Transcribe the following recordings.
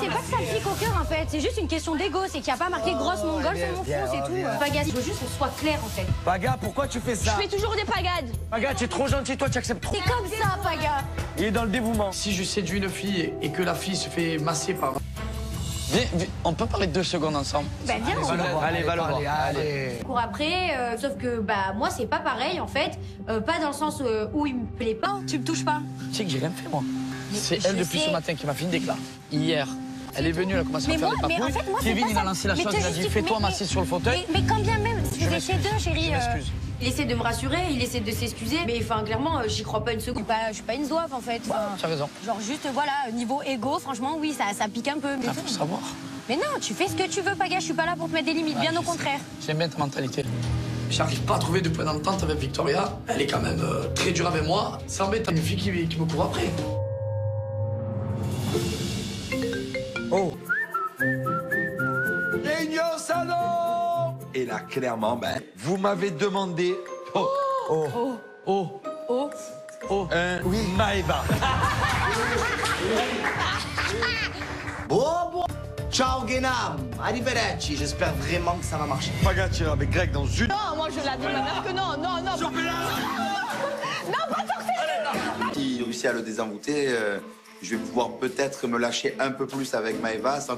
c'est pas que ça me pique au cœur en fait, c'est juste une question d'ego, c'est qu'il n'y a pas marqué grosse mongole sur mon front, c'est tout. Paga, il faut juste qu'on soit clair en fait. Paga, pourquoi tu fais ça? Je fais toujours des pagades. Paga, tu es trop gentil, toi tu acceptes trop. C'est comme ça, Paga. Il est dans le dévouement. Si je séduis une fille et que la fille se fait masser par... Viens, on peut parler 2 secondes ensemble? Ben viens, on va. Allez, va le voir. Allez. Cours après, sauf que bah moi c'est pas pareil en fait, pas dans le sens où il me plaît pas. Tu me touches pas. Tu sais que j'ai rien fait moi. C'est je elle depuis sais. ce matin qui m'a fait une déclare. Hier. Elle est venue, elle a commencé à faire des Mais en papouilles. fait, moi, c'est Kevin, pas il a ça. lancé la Mais chose, te il a dit justifie- fais-toi mais- masser sur le fauteuil. Mais quand bien même, vous êtes chez deux, chérie. Je m'excuse. Il essaie de me rassurer, il essaie de s'excuser, mais enfin clairement, j'y crois pas une seconde. Je suis pas une zouave en fait. Enfin, Tu as raison. genre juste voilà, niveau égo, franchement, oui, ça pique un peu. Mais, Il faut savoir. mais non, tu fais ce que tu veux, Paga, je suis pas là pour te mettre des limites, bien au contraire. J'aime bien ta mentalité. J'arrive pas à trouver de point d'entente avec Victoria. Elle est quand même très dure avec moi. Ça embête une fille qui me court après. Oh. Réunion salon. Et là, clairement, vous m'avez demandé un Maëva. Bon. Ciao Guénam, arrivederci, j'espère vraiment que ça va marcher. Paga, tu es avec Greg dans une... Non, moi je la dis à ma mère que non. Si je réussis à le désenvoûter, je vais pouvoir peut-être me lâcher un peu plus avec Maëva. Sans...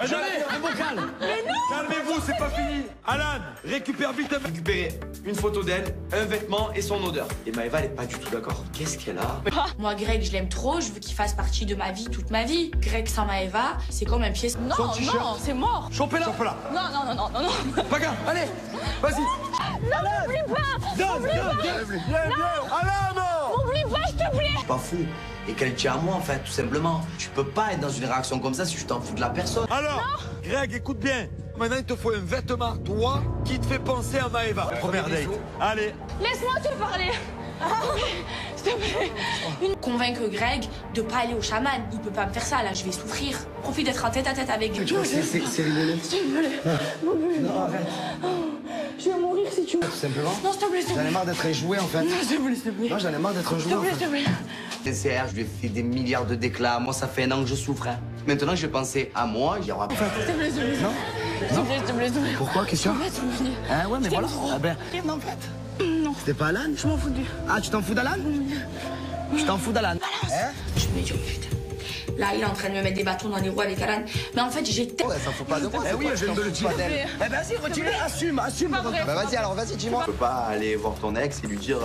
Allez, un bocal. Calmez-vous, c'est pas fini. Alan, récupère vite un... Récupérer une photo d'elle, un vêtement et son odeur. Et Maëva, elle est pas du tout d'accord. Qu'est-ce qu'elle a? Moi, Greg, je l'aime trop, je veux qu'il fasse partie de ma vie toute ma vie. Greg sans Maëva, c'est comme un pied. Non, non, c'est mort. Chopez-la. Non. Paga, allez, vas-y. Non, m'oublie pas. Alan, non. M'oublie pas, s'il te plaît. Je suis pas fou. Et qu'elle tient à moi, en fait, tout simplement. Tu peux pas être dans une réaction comme ça si tu t'en fous de la personne. Alors, Greg, écoute bien. Maintenant, il te faut un vêtement, toi, qui te fait penser à Maëva. Première date. Allez. Laisse-moi te parler. S'il te plaît. Convaincre Greg de pas aller au chaman. Il peut pas me faire ça, là, je vais souffrir. Profite d'être en tête-à-tête avec lui. C'est rigolo. S'il te plaît. Non, arrête. Je vais mourir si tu veux. Tout simplement. Non, s'il te plaît, s'il te J'en ai plaît. marre d'être un jouet en fait. Non, s'il te plaît, s'il te plaît. Non, j'en ai marre d'être un jouet S'il te en plaît, fait. s'il te plaît. Sincère, je lui ai fait des milliards de déclats. Moi, ça fait 1 an que je souffre. Hein. Maintenant, je vais penser à moi. J'y aura pas. S'il te plaît, s'il te plaît. Non. S'il te plaît, s'il te plaît, s'il te plaît. Pourquoi? Question? S'il te plaît, s'il te plaît. Hein, ouais, mais Je t'aime voilà. trop. Ah ben, Non, en fait. Non. c'était pas Alan? Je m'en fous de lui. Ah, tu t'en fous d'Alan? Je t'en fous d'Alan. Hein? Je me dis, oh putain. Là, il est en train de me mettre des bâtons dans les roues avec Alan. Mais en fait, j'ai tellement... Ouais, ça fout pas de moi. Eh oui, je viens de le dire. Eh vas-y, retire-le, assume. Pas vrai. Bah vas-y, alors vas-y, dis-moi. Tu peux pas aller voir ton ex et lui dire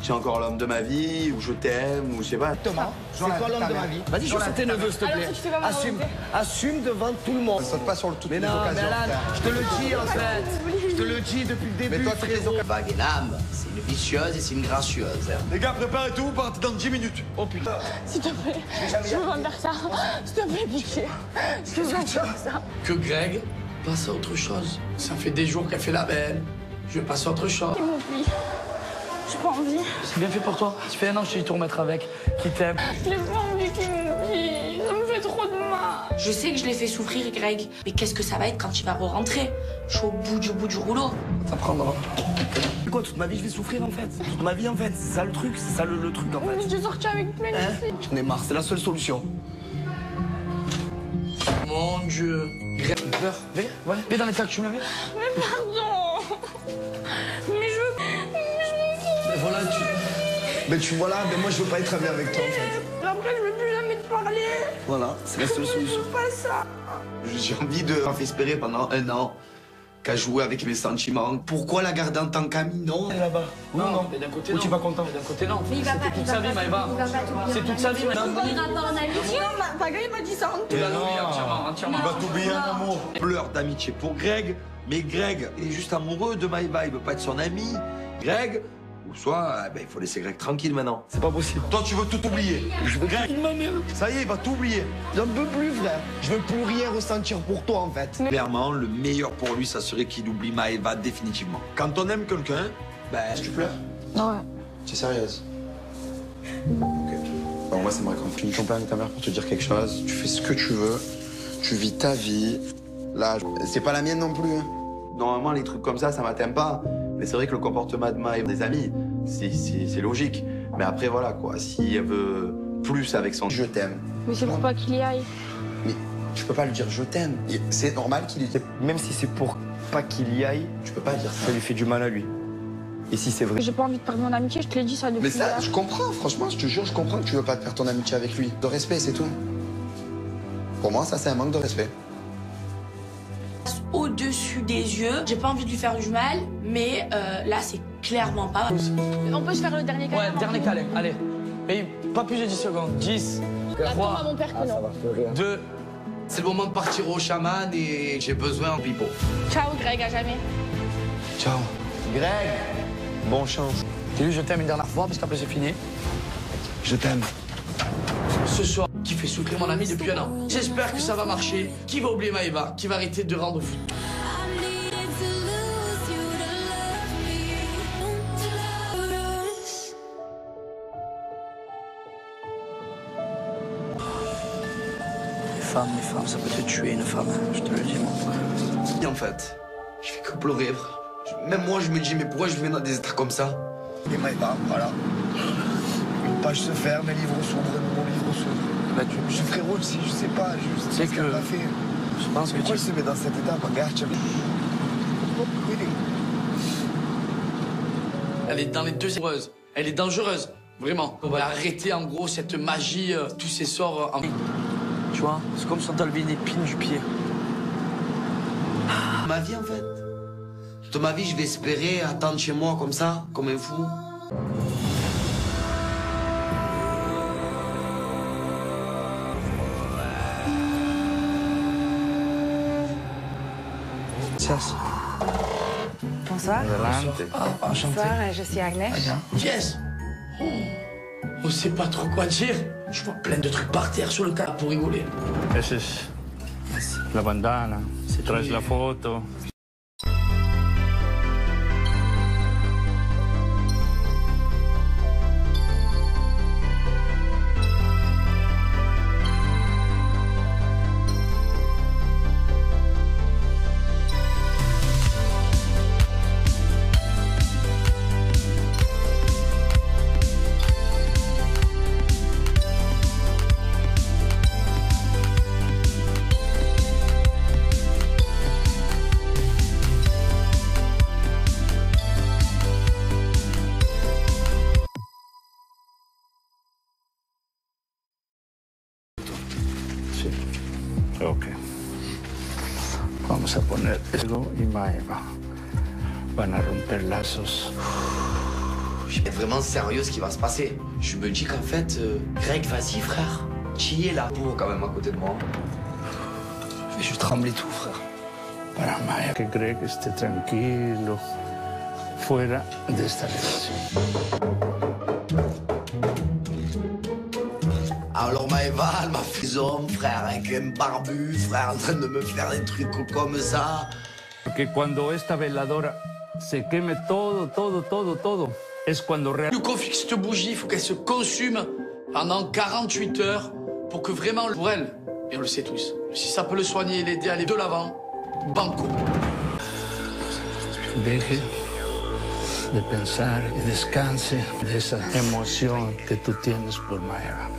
tu es encore l'homme de ma vie, ou je t'aime, ou je sais pas. Thomas, c'est quoi l'homme de ma vie? Vas-y, je sur tes neveux, s'il te Alors, plaît. si tu fais pas ma Assume, volonté. assume devant tout le monde. Saute pas sur le tout. Mais non, mais Alan, je te le dis en fait. Je te le dis depuis le début. Mais toi, frérot. Bah, Guénam, c'est une vicieuse et c'est une gracieuse. Hein. Les gars, préparez tout, vous partez dans 10 minutes. Oh putain. S'il te plaît. Je veux pas me faire ça. S'il te plaît, pitié. Je veux pas me faire ça. Que Greg passe à autre chose. Ça fait des jours qu'elle fait la belle. Je vais passer à autre chose. Il m'oublie. J'ai pas envie. C'est bien fait pour toi. Ça fait 1 an que je suis te remettre avec, qui t'aime. J'ai pas envie qu'il m'oublie. Ça me fait trop de mal. Je sais que je l'ai fait souffrir, Greg. Mais qu'est-ce que ça va être quand il va re-rentrer? Je suis au bout du rouleau. Ça prendra. Quoi, toute ma vie, je vais souffrir en fait. Toute ma vie en fait. C'est ça le truc, c'est ça le truc en fait. Mais j'ai sorti avec plein de Hein? filles. J'en ai marre, c'est la seule solution. Mon Dieu. Greg, Pleure. Viens dans les sacs, tu me l'avais. Mais pardon. Mais je veux. mais voilà, tu... Mais tu vois là, mais moi je veux pas être ami avec toi en fait. Après, je veux plus jamais te parler. Voilà, c'est la seule Je solution. veux pas ça. J'ai envie de m'en faire espérer pendant 1 an qu'à jouer avec mes sentiments. Pourquoi la garder en tant qu'amie? Non. Là-bas. Non, mais d'un côté, Où non. tu vas content? Mais d'un côté, non. Mais il va pas. Toute sa vie, Maëva. Il va pas t'oublier. C'est toute sa vie, Maëva. Il ira pas en amitié. Non, Paga, il m'a dit ça. Tu l'as oublié entièrement. Il va t'oublier un amour. Pleure d'amitié pour Greg, mais Greg, il est juste amoureux de Maëva, il veut pas être son ami. Greg, ou soit, il faut laisser Greg tranquille maintenant. C'est pas possible. Toi, tu veux tout oublier. Greg, ça y est, il va tout oublier. J'en peux plus, frère. Je veux plus rien ressentir pour toi en fait. Clairement, le meilleur pour lui, ça serait qu'il oublie Maëva définitivement. Quand on aime quelqu'un, tu pleures. Ouais. Tu es sérieuse? Ok. Bon, moi, ça me réconforte. Tu me ton père et ta mère pour te dire quelque chose. Tu fais ce que tu veux. Tu vis ta vie. Là, c'est pas la mienne non plus. Hein. Normalement, les trucs comme ça m'atteint pas. Mais c'est vrai que le comportement de Maëva des amis, c'est logique. Mais après, voilà quoi. Si elle veut plus avec son... Je t'aime. Mais c'est pour pas qu'il y aille. Mais Tu peux pas lui dire je t'aime. C'est normal qu'il y ait... Même si c'est pour pas qu'il y aille, Tu peux pas dire ça. ça lui fait du mal à lui. Et si c'est vrai. J'ai pas envie de perdre mon amitié, je te l'ai dit ça depuis. Mais ça, je comprends, franchement, je te jure, je comprends que tu veux pas te perdre ton amitié avec lui. De respect, c'est tout. Pour moi, ça, c'est un manque de respect. Au-dessus des yeux, j'ai pas envie de lui faire du mal, mais là, c'est clairement pas. On peut se faire le dernier câlin. Ouais, dernier câlin, allez. Mais pas plus de 10 secondes. 10, Attends à 3, mon père que non. 2. C'est le moment de partir au chaman et j'ai besoin de pipo. Ciao Greg, à jamais. Ciao. Greg, bonne chance. J'ai dit je t'aime une dernière fois parce qu'après c'est fini. Je t'aime. Ce soir, qui fait souffler mon ami depuis un an. J'espère que ça va marcher. Qui va oublier Maëva? Qui va arrêter de rendre fou? Les femmes, ça peut te tuer une femme, je te le dis mon frère. Et en fait, je fais que pleurer, frère. Même moi, je me dis, mais pourquoi je viens dans des états comme ça? Et Maëva, voilà. Une page se ferme, un livre s'ouvre, mon livre s'ouvre. Bah, Je suis frérot, je sais pas, je sais C'est ce qu'elle que- a fait. Je pense que Pourquoi tu... je se met dans cet état? Regarde, Elle est dans les deux heureuses. Elle est dangereuse, vraiment. On va arrêter, en gros, cette magie, tous ces sorts en... Tu vois, c'est comme si on t'enlevait une épine du pied. Ma vie, en fait. Toute ma vie, je vais espérer attendre chez moi comme ça, comme un fou. Bonsoir. Bonsoir, je suis Agnès. Yes. On sait pas trop quoi dire. Je vois plein de trucs par terre sur le cas pour rigoler. Esa es la bandana. Si traes la foto. Sí. Ok. Vamos a poner Ego y Maëva. Van a romper lazos. Je vais être vraiment sérieux ce qui va se passer. Je me dis qu'en fait, Greg, vas-y, frère. Tu y es là. Pour quand même à côté de moi. Je tremblais tout, frère. Para Maëva, que Greg esté tranquilo fuera de esta relación. Alors Maëva, elle m'a fait homme, frère, avec un barbu, frère, en train de me faire des trucs comme ça. Porque cuando esta veladora se queme todo, es cuando Le conflit que cette bougie, il faut qu'elle se consume pendant 48 heures pour que vraiment, pour elle, et on le sait tous, si ça peut le soigner et l'aider à aller de l'avant, banco. Deje de pensar y descanse de esa emoción que tú tienes por Maëva.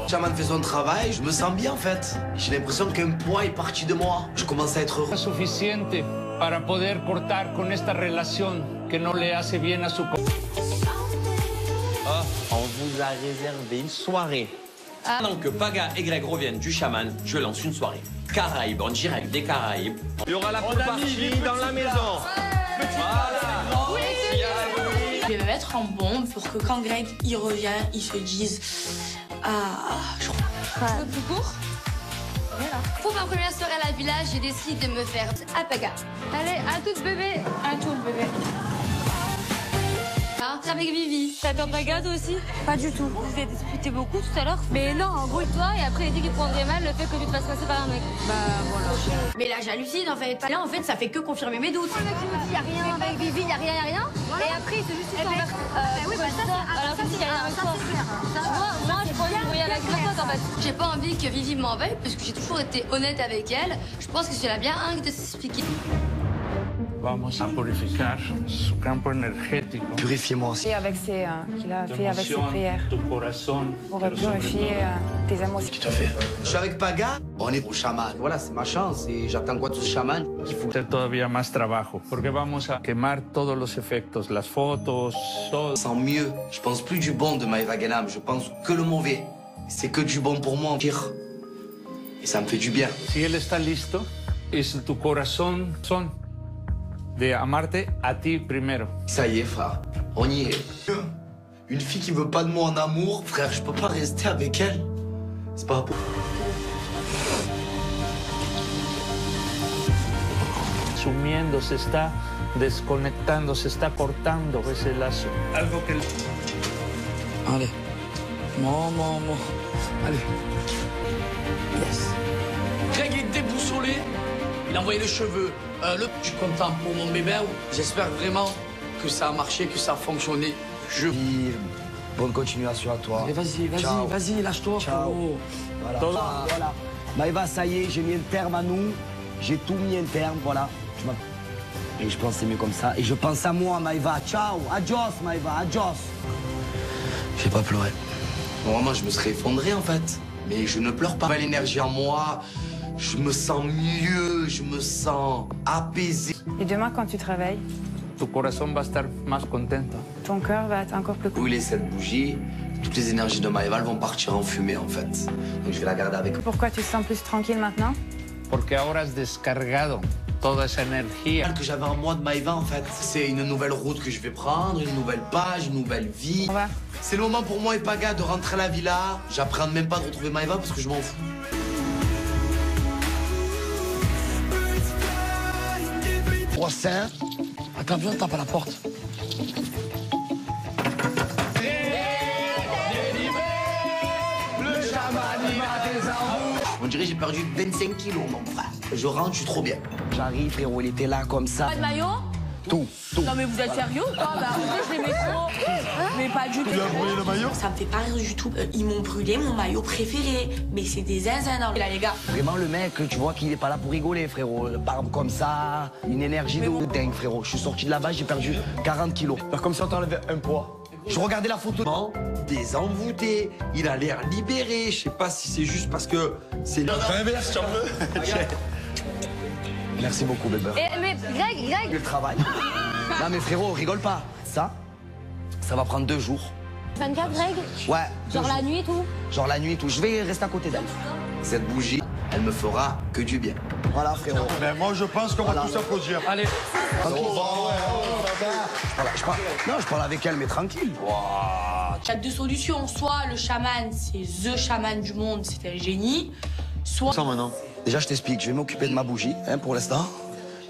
Chaman fait son travail, je me sens bien en fait. J'ai l'impression qu'un poids est parti de moi. Je commence à être heureux. Suficiente para poder cortar con esta relación que no le hace bien a su... On vous a réservé une soirée. Pendant que Paga et Greg reviennent du chaman, je lance une soirée. Caraïbes, en direct des Caraïbes. Il y aura la partie dans la maison. Je vais me mettre en bombe pour que quand Greg il revient, il se dise je crois. Tu veux plus court? Pour ma première soirée à la village, j'ai décidé de me faire à Paga. Allez, à toute bébé. À tout bébé. Hein, avec Vivi. T'adores Paga toi aussi? Pas du tout. Vous avez discuté beaucoup tout à l'heure? Mais non, en gros, toi, et après il dit qu'il prendrait mal le fait que tu te fasses passer par un mec. Bah voilà. Mais là, j'hallucine en fait. Là, en fait, ça fait que confirmer mes doutes. Le mec qui me dit y'a rien avec Vivi, y'a rien, y'a rien. Voilà. Et après, il se justifie envers. Oui, bah ça, alors qu'il dit y'a rien avec toi. Moi, je crois que je voyais à la griffote en fait. J'ai pas envie que Vivi m'en veuille parce que j'ai toujours été honnête avec elle. Je pense que c'est la bien un de s'expliquer. Vamos a purificar su campo energético. Purifiez-moi aussi. Et avec ses, qu'il a fait avec ses prières. Pour purifier tes émotions. Qui t'a fait? Je suis avec Paga, on est au chaman. Voilà, c'est ma chance et j'attends quoi de ce chaman? Hacer todavía más trabajo, porque vamos a quemar todos los efectos, las fotos, todo. Sans mieux, je pense plus du bon de Maeva Genam, je pense que le mauvais. C'est que du bon pour moi, pire. Et ça me fait du bien. Si él está listo, es tu corazón son de amarte a ti primero. Ça y est, frère, on y est. Une fille qui veut pas de moi en amour, frère, je peux pas rester avec elle. C'est pas pour... Sumiendo, se está desconectando, se está cortando ese lazo. Algo que... Allez. Bon. Allez. Yes. Greg est déboussolé. Il a envoyé les cheveux. Je suis content pour mon bébé. J'espère vraiment que ça a marché, que ça a fonctionné. Bonne continuation à toi. Vas-y, lâche-toi. Ciao. Voilà. Maëva, ça y est, j'ai mis un terme à nous. J'ai tout mis un terme, voilà. Et je pense que c'est mieux comme ça. Et je pense à moi, Maëva. Ciao. Adios, Maëva. Adios. J'ai pas pleuré. Vraiment, je me serais effondré, en fait. Mais je ne pleure pas. L'énergie en moi, je me sens mieux, je me sens apaisé. Et demain, quand tu te réveilles, Tu corazón va a estar más contento. ton cœur va être encore plus cool. Brûler cette bougie, toutes les énergies de Maëva vont partir en fumée, en fait. Donc je vais la garder avec moi. Pourquoi tu te sens plus tranquille maintenant? Porque ahora has descargado toda esa energía. Que j'avais en moi de Maëva, en fait. C'est une nouvelle route que je vais prendre, une nouvelle page, une nouvelle vie. C'est le moment pour moi et Paga de rentrer à la villa. J'apprends même pas de retrouver Maëva parce que je m'en fous. Prochain. Attends, viens, tape à la porte. On dirait que j'ai perdu 25 kilos, mon frère. Je rentre, je suis trop bien. J'arrive, frérot, il était là comme ça. Pas de maillot? Tout. Non mais vous êtes sérieux ou pas? Bah arrêtez, je l'aimais trop. Mais pas du tout. Tu lui as brûlé le maillot? Ça me fait pas rire du tout. Ils m'ont brûlé mon maillot préféré. Mais c'est des zinzins là les gars. Vraiment, le mec, tu vois qu'il est pas là pour rigoler, frérot. Le barbe comme ça, une énergie de dingue, frérot. Je suis sorti de là-bas, j'ai perdu 40 kilos. Comme si on t'enlevait un poids. Je regardais la photo. Désenvoûté, il a l'air libéré. Je sais pas si c'est juste parce que c'est l'inverse, si on veut. Merci beaucoup, bébé. Mais Greg Le travail. Non mais frérot, rigole pas. Ça va prendre 2 jours. 24 Greg? Ouais. Genre la nuit et tout? Genre la nuit et tout. Je vais rester à côté d'elle. Cette bougie, elle me fera que du bien. Voilà, frérot. Mais moi, je pense qu'on va tous applaudir. Allez. Je parle avec elle, mais tranquille. Il y a 2 solutions. Soit le chaman, c'est THE chaman du monde, c'est un génie. Soit... Ça maintenant. Déjà, je t'explique. Je vais m'occuper de ma bougie, pour l'instant.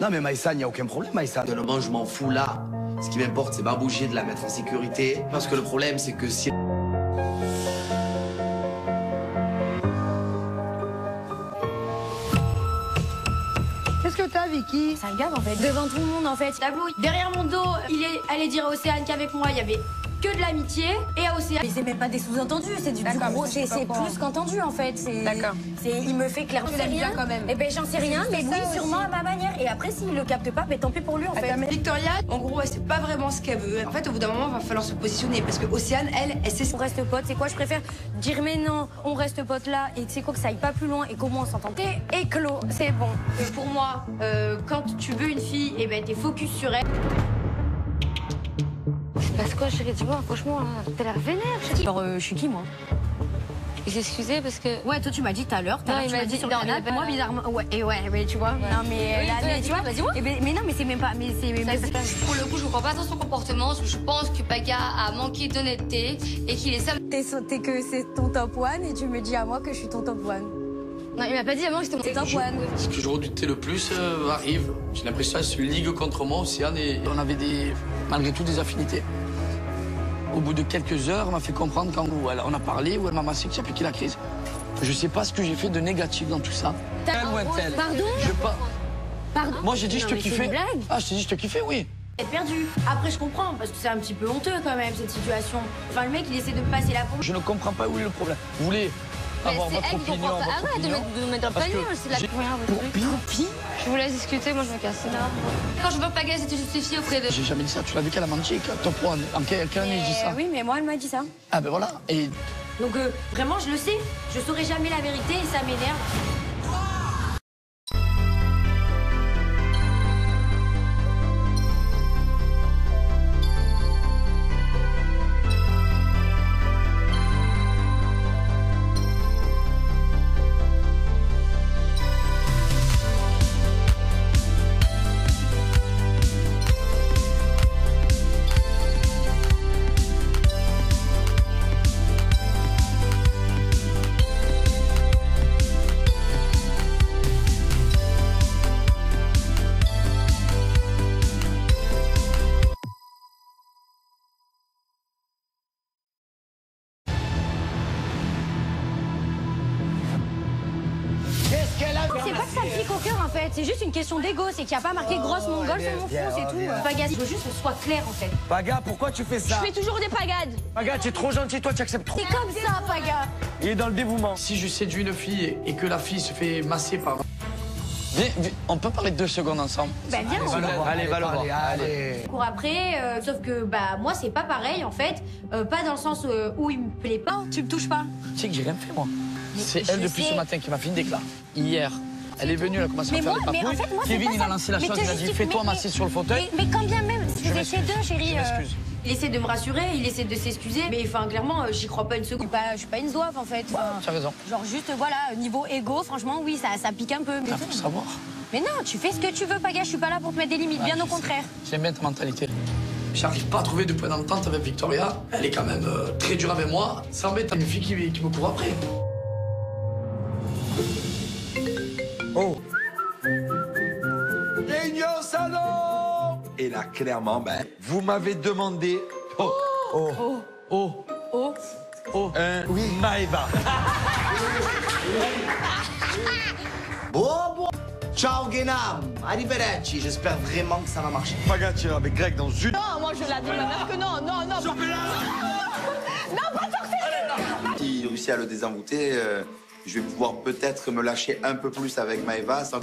Non, mais Maïssa, il n'y a aucun problème, Maïssa. Honnêtement, je m'en fous là. Ce qui m'importe, c'est ma bougie, de la mettre en sécurité. Parce que le problème, c'est que si... Qu'est-ce que t'as, Vicky? Ça me gave en fait. Devant tout le monde en fait. Tableau. Derrière mon dos, il est allé dire à Océane qu'avec moi, il y avait que de l'amitié et à Océane. Mais c'est même pas des sous-entendus, c'est du gros. C'est plus qu'entendu en fait. D'accord. Il me fait clairement. C'est rien quand même. Eh ben j'en sais rien, mais oui, sûrement à ma manière. Et après, s'il le capte pas, ben tant pis pour lui en fait. Victoria, en gros, elle sait pas vraiment ce qu'elle veut. En fait, au bout d'un moment, il va falloir se positionner parce que Océane, elle sait. On reste potes. C'est quoi? Je préfère dire mais non, on reste potes là et c'est quoi que ça aille pas plus loin et comment on s'entend. T'es éclos, c'est bon. Pour moi, quand tu veux une fille, et ben t'es focus sur elle. Parce que chérie, tu vois, franchement, t'as l'air vénère. Genre, je suis qui, moi? Il s'est excusé parce que... Ouais, toi, tu m'as dit tout à l'heure. Tu m'as dit sur le canal. Moi, bizarrement... Ouais, mais tu vois. Ouais. Non, mais oui, là, tu vois, vas-y, mais non, mais c'est même pas... Pour le coup, je comprends pas dans son comportement. Je pense que Paga a manqué d'honnêteté et qu'il est ça... T'es que c'est ton top one et tu me dis à moi que je suis ton top one. Non, il m'a pas dit avant que c'était mon top one. Ce que je redoutais le plus arrive. J'ai l'impression que c'est une ligue contre moi, Océane, et on avait malgré tout des affinités. Au bout de quelques heures, on m'a fait comprendre quand on a parlé, où elle m'a massé, que j'ai appliqué la crise. Je sais pas ce que j'ai fait de négatif dans tout ça. Pardon? Pardon? Moi, j'ai dit je te kiffais. Ah, je t'ai dit je te kiffais, oui. T'es perdu. Après, je comprends, parce que c'est un petit peu honteux quand même, cette situation. Enfin, le mec, il essaie de me passer la pompe. Je ne comprends pas où est le problème. Vous voulez avoir c'est votre elle qui opinion. comprend pas. Arrête de nous mettre un Parce panier, que c'est la copie. Je vous laisse discuter, moi je me casse. Quand je veux pas gagner, c'est te justifier auprès de. J'ai jamais dit ça, tu l'as vu qu'elle a menti. En quelle année je dis ça? Oui, mais moi elle m'a dit ça. Ah ben voilà. Et Donc vraiment, je le sais. Je saurai jamais la vérité et ça m'énerve. C'est pas que ça me pique au cœur en fait, c'est juste une question d'ego, c'est qu'il n'y a pas marqué grosse mongole sur mon front, c'est tout. Paga, je veux juste que ce soit clair en fait. Paga, pourquoi tu fais ça? Je fais toujours des pagades. Paga, tu es trop gentil, toi tu acceptes trop. C'est comme ça, Paga. Il est dans le dévouement. Si je séduis une fille et que la fille se fait masser par... viens, on peut parler 2 secondes ensemble? Ben viens, Allez, va le voir. Allez. Cours après, sauf que bah moi c'est pas pareil en fait, pas dans le sens où il me plaît pas. Tu me touches pas. Tu sais que j'ai rien fait moi. C'est je elle depuis sais. ce matin qui m'a fait une déclare. Hier, elle est venue, elle a commencé à Mais faire moi, les mais en papouilles. fait, moi, c'est Kevin, pas il a ça. lancé la Mais chose, te il a dit justifie- fais-toi mais- masser sur le fauteuil. Mais quand bien même, Je vous étiez deux, chérie. Je m'excuse. Il essaie de me rassurer, il essaie de s'excuser, mais enfin clairement, j'y crois pas une seconde. Je suis pas une zouave en fait. Tu as raison. Genre juste voilà, niveau égo, franchement oui, ça pique un peu. Il faut savoir. Mais non, tu fais ce que tu veux, Paga, je suis pas là pour te mettre des limites, bien au contraire. J'aime bien ta mentalité. J'arrive pas à trouver de point d'entente avec Victoria. Elle est quand même très dure avec moi. Ça embête une fille qui me court après. Oh. Réunion salon. Et là, clairement, ben, vous m'avez demandé... Oh. Oh. Oh. Oh. Oh. Oh. Oui. Maëva. Bon. Ciao, Guénam. Arrivederci. J'espère vraiment que ça va marcher. Paga, tu es avec Greg dans une... Non, moi je l'ai dit ma mère que non, non, non. Non, pas sortir. Si réussit à le désenvoûter, je vais pouvoir peut-être me lâcher un peu plus avec Maëva. Sans...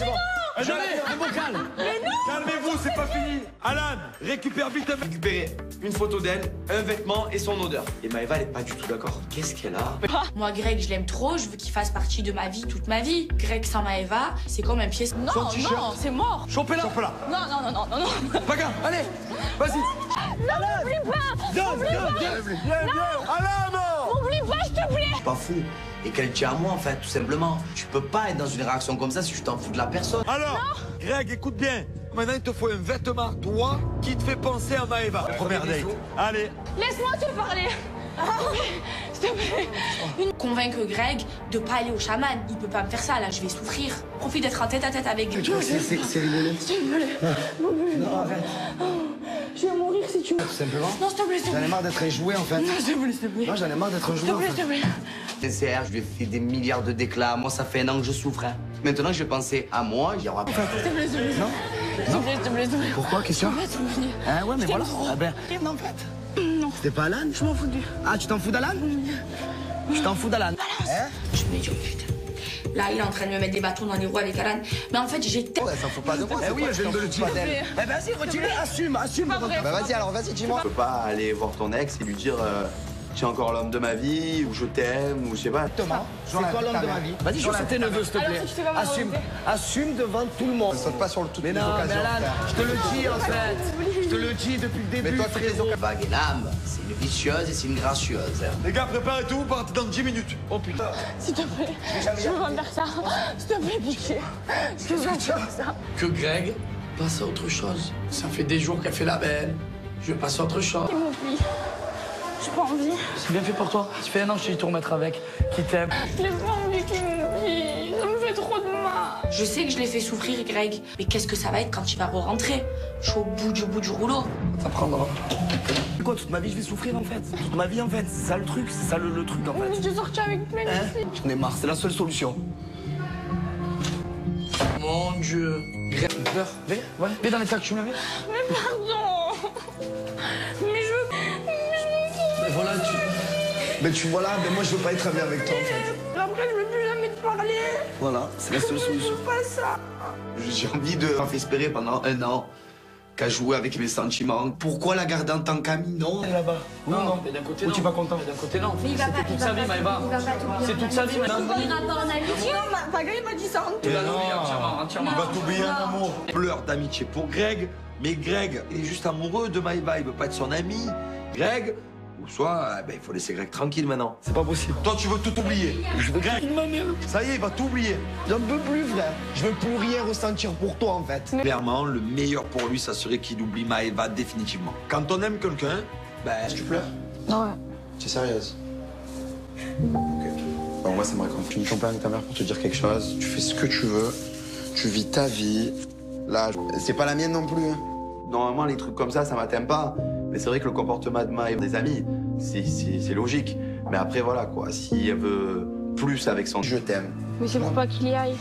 Jamais, un bocal. Mais non. Calmez-vous, c'est pas fini. Alan, récupère vite. Récupérer une photo d'elle, un vêtement et son odeur. Et Maëva, elle est pas du tout d'accord. Qu'est-ce qu'elle a? Moi, Greg, je l'aime trop, je veux qu'il fasse partie de ma vie toute ma vie. Greg sans Maëva, c'est comme un pied. Non, non, c'est mort. Chopez-la. Non, non, non, non, non. Paga, allez, vas-y. Non, m'oublie pas. M'oublie pas. Alan, M'oublie pas, s'il te plaît. Je suis pas fou. Et qu'elle tient à moi, en fait, tout simplement. Tu peux pas être dans une réaction comme ça si tu t'en fous de la personne. Alors, Greg, écoute bien. Maintenant, il te faut un vêtement, toi, qui te fait penser à Maëva. Première date. Allez. Laisse-moi te parler. S'il te plaît. Convaincre Greg de pas aller au chaman. Il peut pas me faire ça, là, je vais souffrir. Profite d'être en tête-à-tête avec Greg. C'est rigolo. S'il te plaît. Non, arrête. Je vais mourir si tu veux. Tout simplement. Non, s'il te plaît, s'il te J'en ai plaît. marre d'être un jouet, en fait. Non, s'il te plaît, s'il te plaît. Non, j'en ai marre d'être un S'il jouet, te en plaît, s'il te fait. plaît. Sincère, je lui ai fait des milliards de déclats. Moi, ça fait un an que je souffre. Hein. Maintenant, je vais penser à moi, il y aura pas. S'il te plaît, s'il te plaît. Non. S'il te plaît, s'il te plaît, s'il te plaît. Pourquoi? Qu'est-ce qu'il y a? S'il te plaît. Hein, ouais, mais Je t'aime voilà. trop. Ah ben, Non, en fait. Non. c'était pas Alan? Je m'en fous de lui. Ah, tu t'en fous d'Alan? Je t'en fous d'Alan. Hein? Je me dis, oh putain. Là, il est en train de me mettre des bâtons dans les roues avec Alan. Mais en fait, j'ai tellement... Ouais, ça faut pas de moi. Eh oui, je viens de le dire. Eh vas-y, retire, assume. Pas vrai. Bah vas-y, alors vas-y, dis-moi. Tu peux pas aller voir ton ex et lui dire tu es encore l'homme de ma vie, ou je t'aime, ou je sais pas. Thomas, c'est toi l'homme de ma vie. Vas-y, je tes neveux, s'il te Alors, plaît. si tu fais pas ma Assume. volonté. Assume devant tout le monde. Ne saute pas sur toutes Mais les non, mais occasions. Alan, frère. je te le dis en fait. Je te le dis depuis le début. Mais toi, tu fais des Vague et l'âme, c'est une vicieuse et c'est une gracieuse. Les gars, préparez tout, vous partez dans 10 minutes. Oh putain. S'il te plaît. Je veux pas faire ça. S'il te plaît, pitié. Je veux pas faire ça. Que Greg passe à autre chose. Ça fait des jours qu'elle fait la belle. Je passe à autre chose. Il m'oublie. J'ai pas envie. C'est bien fait pour toi. Ça fait un an que je t'ai dit de te remettre avec, qui t'aime. J'ai pas envie qu'il m'oublie. Ça me fait trop de mal. Je sais que je l'ai fait souffrir, Greg. Mais qu'est-ce que ça va être quand il va re-rentrer? Je suis au bout du rouleau. Ça prendra. Quoi, toute ma vie je vais souffrir en fait. Toute ma vie en fait. C'est ça le truc, c'est ça le truc en fait. J'ai sorti avec plein de filles. J'en ai marre, c'est la seule solution. Mon Dieu. Greg, pleure. Viens dans l'état que tu me l'avais. Mais pardon. Mais je m'en fous. Mais voilà, Mais tu vois là, mais moi je veux pas être ami avec toi en fait. Après, je veux plus jamais te parler. Voilà, c'est la seule solution. Je veux pas ça. J'ai envie de m'en faire espérer pendant 1 an, qu'à jouer avec mes sentiments. Pourquoi la garder en tant qu'amie? Non. Là-bas. Non, mais d'un côté, non. Ou tu vas content? D'un côté, non. Mais il va pas. C'était toute sa vie, Maëva. C'est toute sa vie, Maëva. Il ira pas en amitié. Paga, il m'a dit ça. Tu l'as oublié entièrement. Il va t'oublier un amour. Pleure d'amitié pour Greg, mais Greg, il est juste amoureux de Maëva, il veut pas être son ami. Greg, ou soit, il faut laisser Greg tranquille maintenant. C'est pas possible. Toi, tu veux tout oublier. Je veux Greg, ça y est, il va tout oublier. J'en peux plus, frère. Je veux plus rien ressentir pour toi en fait. Clairement, le meilleur pour lui, ça serait qu'il oublie Maëva définitivement. Quand on aime quelqu'un, Tu pleures? Ouais. Tu es sérieuse? Ok. Bon, moi, ça me réconforte. Tu me compagnes avec ta mère pour te dire quelque chose. Tu fais ce que tu veux. Tu vis ta vie. Là, c'est pas la mienne non plus. Normalement, les trucs comme ça m'atteint pas. Mais c'est vrai que le comportement de Maëva des amis, c'est logique. Mais après, voilà, quoi. Si elle veut plus avec son je t'aime. Mais c'est pour pas qu'il y aille.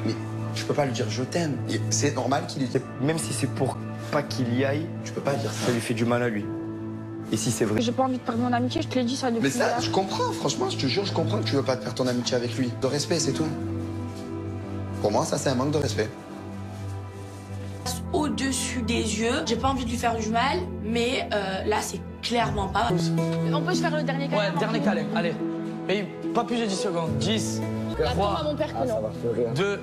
Mais je peux pas lui dire je t'aime. C'est normal qu'il y... Même si c'est pour pas qu'il y aille, Tu peux pas dire ça. ça lui fait du mal à lui. Et si c'est vrai? J'ai pas envie de perdre mon amitié, je te l'ai dit ça depuis Mais ça, hier. je comprends, franchement, je te jure, je comprends que tu veux pas te faire ton amitié avec lui. De respect, c'est tout. Pour moi, ça, c'est un manque de respect. Au-dessus des yeux, j'ai pas envie de lui faire du mal, mais là, c'est clairement pas. On peut se faire le dernier câlin? Ouais, dernier câlin, allez. Mais pas plus de 10 secondes. 10, Attends, 3, mon père que non. 2.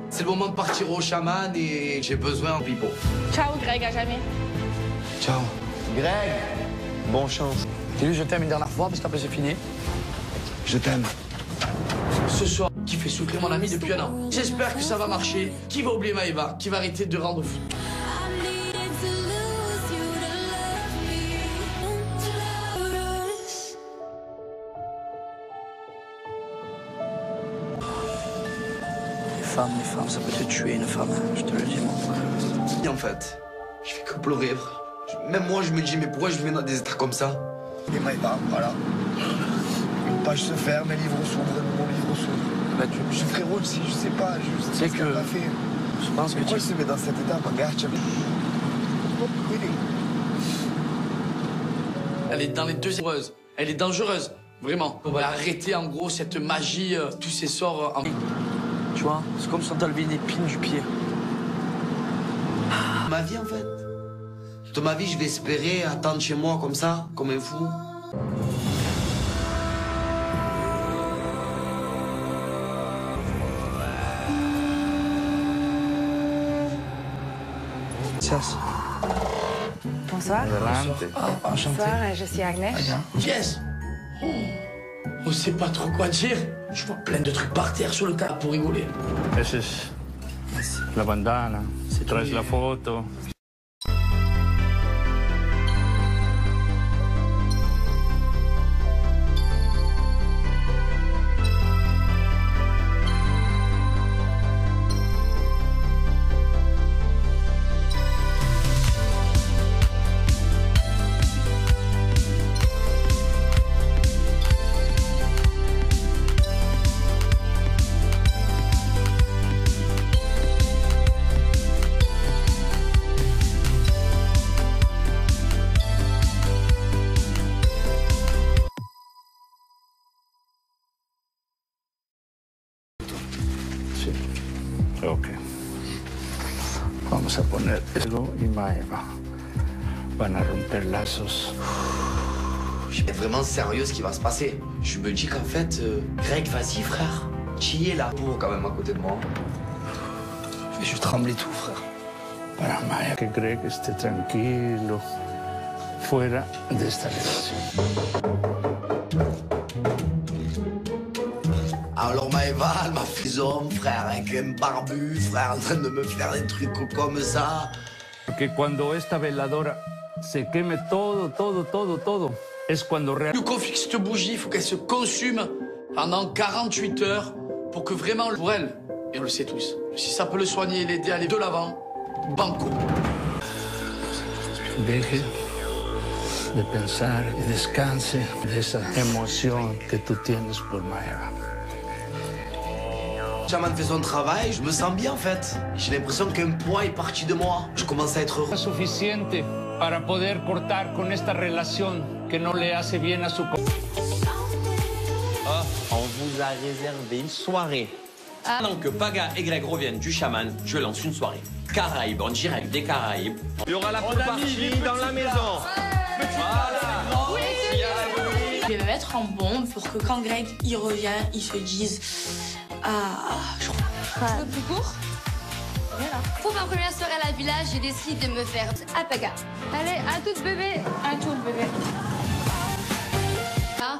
C'est le moment de partir au chaman et j'ai besoin en pipeau. Ciao Greg, à jamais. Ciao. Greg, bonne chance. Dis-lui je t'aime une dernière fois parce qu'après c'est fini. Je t'aime. Ce soir, qui fait souffrir mon ami depuis 1 an. J'espère que ça va marcher, qui va oublier Maëva, qui va arrêter de rendre fou. Les femmes, ça peut te tuer une femme, je te le dis mon frère. Et en fait, je fais que pleurer, frère. Même moi, je me dis, mais pourquoi je me mets dans des états comme ça? Et Maëva, voilà. Une page se ferme, un livre s'ouvre, mon livre s'ouvre. Bah, Frérot, je sais pas, je sais que ce qu'elle a fait. je pense que Pourquoi il se met dans cet état? Regarde, Elle est dans les 2 heureuses. Elle est dangereuse, vraiment. On va arrêter en gros cette magie, tous ces sorts en... tu vois, c'est comme si on t'enlevait une épine du pied. Ma vie, en fait. Toute ma vie, je vais espérer attendre chez moi comme ça, comme un fou. Bonsoir. Bonsoir, je suis Agnès. Yes. On sait pas trop quoi dire. Je vois plein de trucs par terre sur le tas pour rigoler. Esa es la bandana. Si traes la foto. Ok. Vamos a poner Ego y Maëva. Van a romper lazos. Je suis vraiment sérieux ce qui va se passer. Je me dis qu'en fait, Greg, vas-y, frère. Tu y es là, pour quand même à côté de moi. Je tremble et tout, frère. Para Maëva, que Greg esté tranquilo fuera de esta relación. Alors Maëva, elle m'a fait homme, frère, avec un barbu, frère, en train de me faire des trucs comme ça. Que cuando esta veladora se queme todo, es cuando Le conflit, cette bougie, il faut qu'elle se consume pendant 48 heures pour que vraiment, pour elle, et on le sait tous, si ça peut le soigner et l'aider à aller de l'avant, banco. Deje de pensar y descanse de esa emoción que tú tienes por Maëva. Chaman fait son travail, je me sens bien en fait. J'ai l'impression qu'un poids est parti de moi. Je commence à être heureux. Suficiente para poder cortar con esta relación que no le hace bien a su... vous a réservé une soirée. Pendant que Paga et Greg reviennent du chaman, je lance une soirée. Caraïbes, en direct des Caraïbes. Il y aura la partie dans la maison. Voilà. Je vais me mettre en bombe pour que quand Greg il revient, il se dise je veux plus court. Pour ma première soirée à la villa, j'ai décidé de me faire à Paga. Allez, à toute bébé. À tout bébé.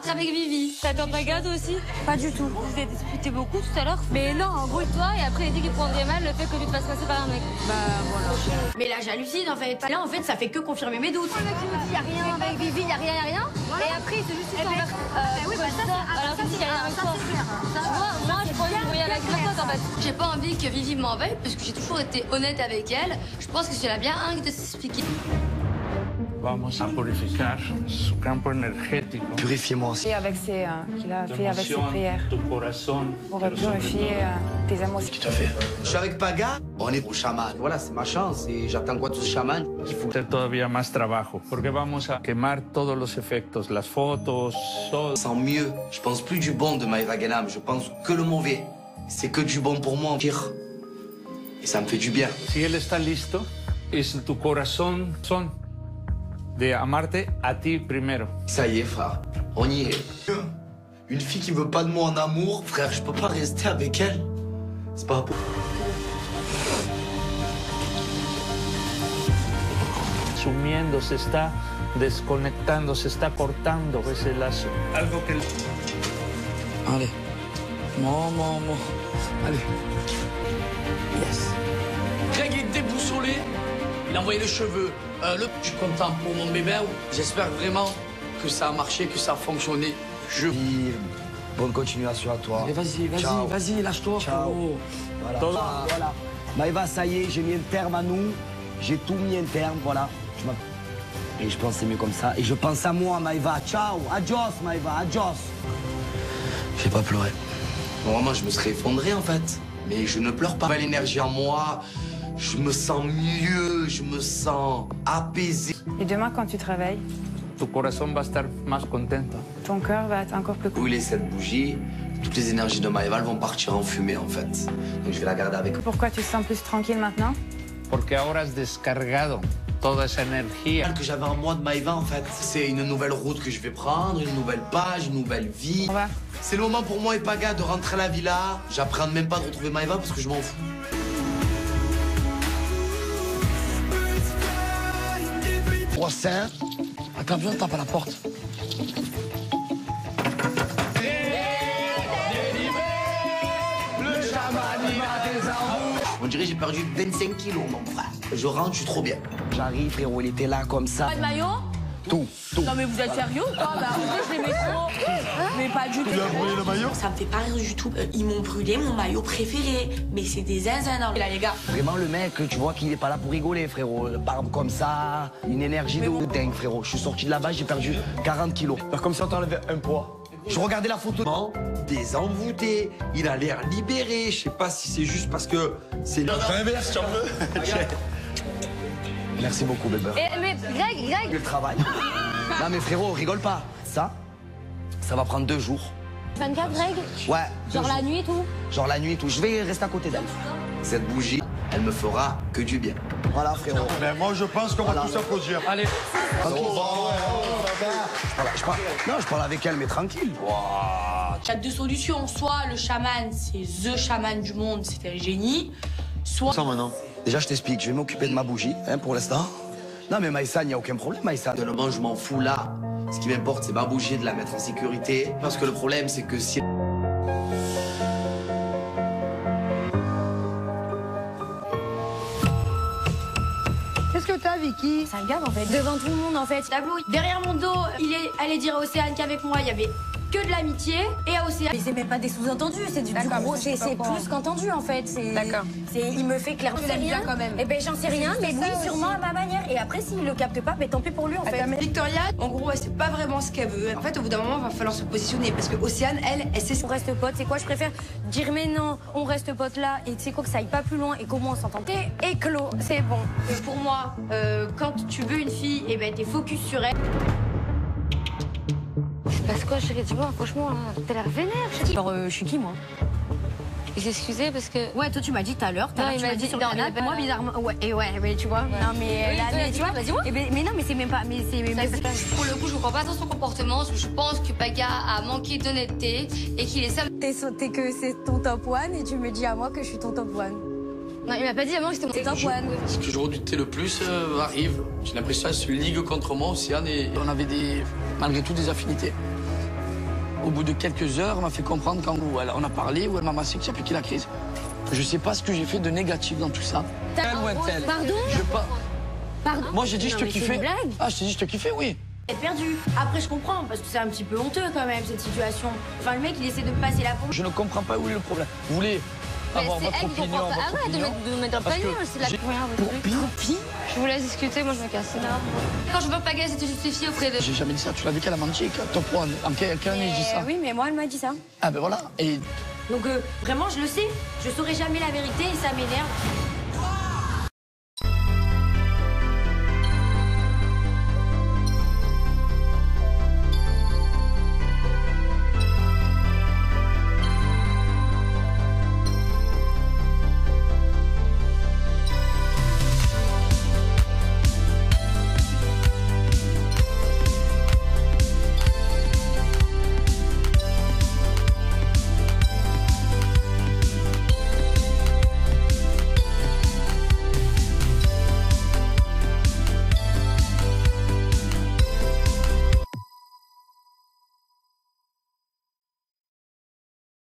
T'es avec Vivi. T'attends Paga toi aussi? Pas du tout. Vous vous êtes disputé beaucoup tout à l'heure. Mais non, embrouille-toi et après il dit qu'il prendrait mal le fait que tu te fasses passer par un mec. Bah voilà. Mais là j'hallucine en fait. Là en fait ça fait que confirmer mes doutes. Le mec qui me dit y'a rien avec Vivi, y'a rien, y'a rien. Voilà. Et après il se juste alors qu'il dit y'a rien avec toi. Moi je prends une brouillade avec toi en fait. J'ai pas envie que Vivi m'en veuille parce que j'ai toujours été honnête avec elle. Je pense que c'est la bien un de s'expliquer. Vamos a purificar su campo energético. Purifiez-moi aussi. Et avec qu'il a fait avec ses prières. Pour purifier tes émotions. Tout à fait. Je suis avec Paga, on est au chaman. Voilà, c'est ma chance et j'attends quoi de ce chaman? Il faut hacer todavía más trabajo, porque vamos a quemar todos los efectos, las fotos, todo. Sans mieux, je pense plus du bon de Maeva Genam, je pense que le mauvais. C'est que du bon pour moi, pire. Et ça me fait du bien. Si él está listo, es tu corazón son de amarte a ti primero. Ça y est, frère, on y est. Une fille qui veut pas de moi en amour, frère, je peux pas rester avec elle. C'est pas pour... Sumiendo, se está desconectando, se está cortando ese lazo. Algo que... Allez. Maman. Allez. Yes. Greg est déboussolé. Il a envoyé les cheveux. Je suis content pour mon bébé. J'espère vraiment que ça a marché, que ça a fonctionné. Bonne continuation à toi. Vas-y, lâche-toi. Ciao. Voilà. Maeva, ça y est, j'ai mis un terme à nous. J'ai tout mis un terme, voilà. Et je pense que c'est mieux comme ça. Et je pense à moi, Maeva. Ciao. Adios, Maeva. Adios. J'ai pas pleuré. Vraiment, je me serais effondré en fait. Mais je ne pleure pas. L'énergie en moi, je me sens mieux, je me sens apaisé. Et demain, quand tu te réveilles, Tu corazón va a estar más contento. ton cœur va être encore plus cool. Brûler cette bougie, toutes les énergies de Maeva vont partir en fumée en fait. Donc je vais la garder avec moi. Pourquoi tu te sens plus tranquille maintenant? Porque ahora has descargado toda esa energía. Que j'avais en moi de Maeva en fait. C'est une nouvelle route que je vais prendre, une nouvelle page, une nouvelle vie. C'est le moment pour moi et Paga de rentrer à la villa. J'apprends même pas de retrouver Maeva parce que je m'en fous. Procès. Attends, viens, tape à la porte. On dirait que j'ai perdu 25 kilos, mon frère. Je rentre, je suis trop bien. J'arrive, frérot, il était là comme ça. Pas de maillot? Tout. Non mais vous êtes sérieux ou quoi? Bah je les mets trop. Mais pas du tout. Tu lui as brûlé le maillot? Ça me fait pas rire du tout. Ils m'ont brûlé mon maillot préféré. Mais c'est des zinzins là les gars. Vraiment, le mec, tu vois qu'il est pas là pour rigoler, frérot. Barbe comme ça, une énergie de dingue, frérot. Je suis sorti de là-bas, j'ai perdu 40 kilos. Comme si on t'enlevait un poids. Je regardais la photo. Désenvoûté, il a l'air libéré. Je sais pas si c'est juste parce que c'est l'inverse, tu en veux. Merci beaucoup, bébé. Mais Greg Le travail. Non, mais frérot, rigole pas. Ça va prendre 2 jours. 24 Greg? Ouais. Genre la nuit et tout? Genre la nuit et tout. Je vais rester à côté d'elle. Cette bougie, elle me fera que du bien. Voilà, frérot. Mais moi, je pense qu'on va tous applaudir. Allez. Tranquille. Je parle avec elle, mais tranquille. Il y a 2 solutions. Soit le chaman, c'est THE chaman du monde, c'est un génie. Soit... Ça maintenant. Déjà, je t'explique. Je vais m'occuper de ma bougie, pour l'instant. Non, mais Maïssa, il n'y a aucun problème, Maïssa. Tellement je m'en fous là. Ce qui m'importe, c'est ma bougie, de la mettre en sécurité. Parce que le problème, c'est que si... Qu'est-ce que t'as, Vicky? Ça me gave en fait. Devant tout le monde en fait. Tableau. Derrière mon dos, il est allé dire à Océane qu'avec moi, il y avait que de l'amitié et à Océane. Mais c'est même pas des sous-entendus, c'est du gros, c'est plus qu'entendu en fait. D'accord. Il me fait clairement rien. Quand même. Eh ben j'en sais rien, mais lui sûrement à ma manière. Et après s'il le capte pas, mais tant pis pour lui en fait. Victoria, en gros, elle sait pas vraiment ce qu'elle veut. En fait, au bout d'un moment, il va falloir se positionner parce que Océane, elle sait ce qu'on reste potes. C'est quoi? Je préfère dire mais non, on reste potes là et tu sais quoi que ça aille pas plus loin et qu'au moins on s'entend. T'es éclos, c'est bon. Pour moi, quand tu veux une fille, eh ben t'es focus sur elle. Parce que chérie, tu vois, franchement, t'as l'air vénère, chérie. Genre, je suis qui, moi? Il s'est excusé parce que... Ouais, toi, tu m'as dit tout à l'heure. Il m'a dit sur le canapé. Moi, bizarrement... Ouais, et ouais, mais tu vois. Non, mais là, mais, tu vois, vas-y, mais non, mais c'est même pas... Mais c'est même pas... Pour le coup, je comprends pas dans son comportement, parce que je pense que Paga a manqué d'honnêteté et qu'il est ça. T'es que c'est ton top one et tu me dis à moi que je suis ton top one. Non, il m'a pas dit avant que c'était mon top one. Ce que je redoutais le plus arrive. J'ai l'impression qu'elle se ligue contre moi, Océane, et on avait malgré tout des affinités. Au bout de quelques heures, elle m'a fait comprendre on a parlé, où elle m'a massé que j'ai appliqué la crise. Je sais pas ce que j'ai fait de négatif dans tout ça. Tel ou un tel. Pardon? Pardon? Moi, j'ai dit je te kiffais. Ah, je t'ai dit je te kiffais, oui. T'es perdu. Après, je comprends, parce que c'est un petit peu honteux quand même, cette situation. Enfin, le mec, il essaie de me passer la pompe. Je ne comprends pas où est le problème. Vous voulez avoir votre opinion, Arrête de mettre dans le panier, c'est la copie. Je vous laisse discuter, moi je me casse. Quand je vois Paga, c'était justifié auprès de... J'ai jamais dit ça, tu l'as vu qu'elle a menti, top one. En quelle année je dis ça? Oui, mais moi, elle m'a dit ça. Ah ben voilà. Et... Donc, vraiment, je le sais. Je saurai jamais la vérité et ça m'énerve.